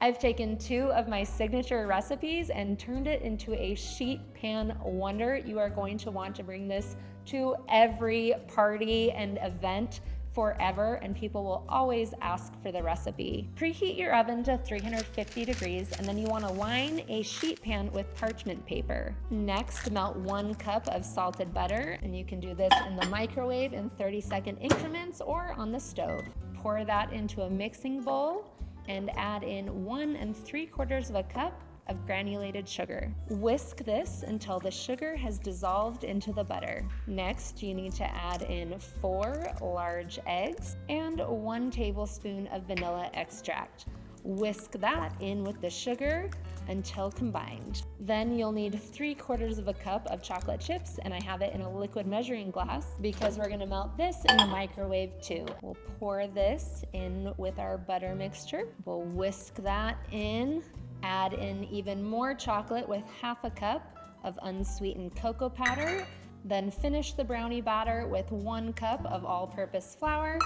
I've taken 2 of my signature recipes and turned it into a sheet pan wonder. You are going to want to bring this to every party and event forever, and people will always ask for the recipe. Preheat your oven to 350 degrees, and then you want to line a sheet pan with parchment paper. Next, melt 1 cup of salted butter, and you can do this in the microwave in 30-second increments or on the stove. Pour that into a mixing bowl and add in 1 3/4 cup of granulated sugar. Whisk this until the sugar has dissolved into the butter. Next, you need to add in 4 large eggs and 1 tablespoon of vanilla extract. Whisk that in with the sugar until combined. Then you'll need 3/4 cup of chocolate chips, and I have it in a liquid measuring glass because we're gonna melt this in the microwave too. We'll pour this in with our butter mixture. We'll whisk that in, add in even more chocolate with 1/2 cup of unsweetened cocoa powder, then finish the brownie batter with 1 cup of all-purpose flour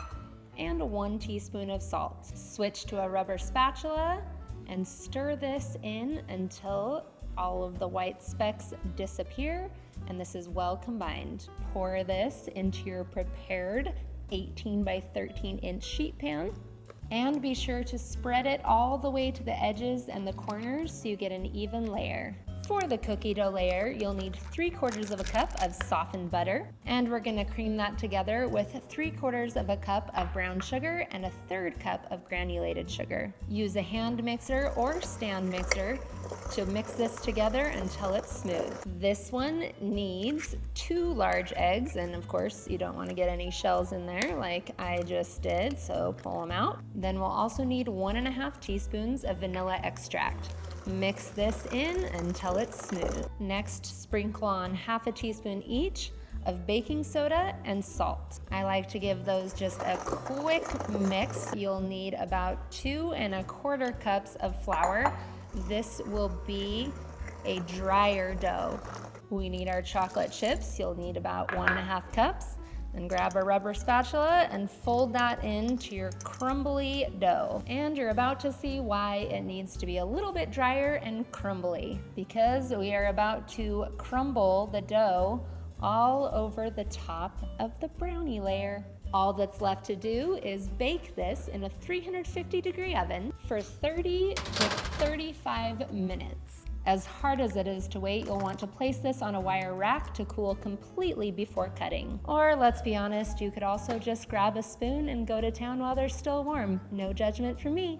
and 1 teaspoon of salt. Switch to a rubber spatula and stir this in until all of the white specks disappear and this is well combined. Pour this into your prepared 18 by 13 inch sheet pan, and be sure to spread it all the way to the edges and the corners so you get an even layer. For the cookie dough layer, you'll need 3/4 cup of softened butter, and we're gonna cream that together with 3/4 cup of brown sugar and 1/3 cup of granulated sugar. Use a hand mixer or stand mixer to mix this together until it's smooth. This one needs 2 large eggs, and of course you don't want to get any shells in there like I just did, so pull them out. Then we'll also need 1.5 teaspoons of vanilla extract. Mix this in until it's smooth. Next, sprinkle on 1/2 teaspoon each of baking soda and salt. I like to give those just a quick mix. You'll need about 2 1/4 cups of flour. This will be a drier dough. We need our chocolate chips. You'll need about 1.5 cups. Then grab a rubber spatula and fold that into your crumbly dough. And you're about to see why it needs to be a little bit drier and crumbly, because we are about to crumble the dough all over the top of the brownie layer. All that's left to do is bake this in a 350 degree oven for 30 to 35 minutes. As hard as it is to wait, you'll want to place this on a wire rack to cool completely before cutting. Or let's be honest, you could also just grab a spoon and go to town while they're still warm. No judgment from me.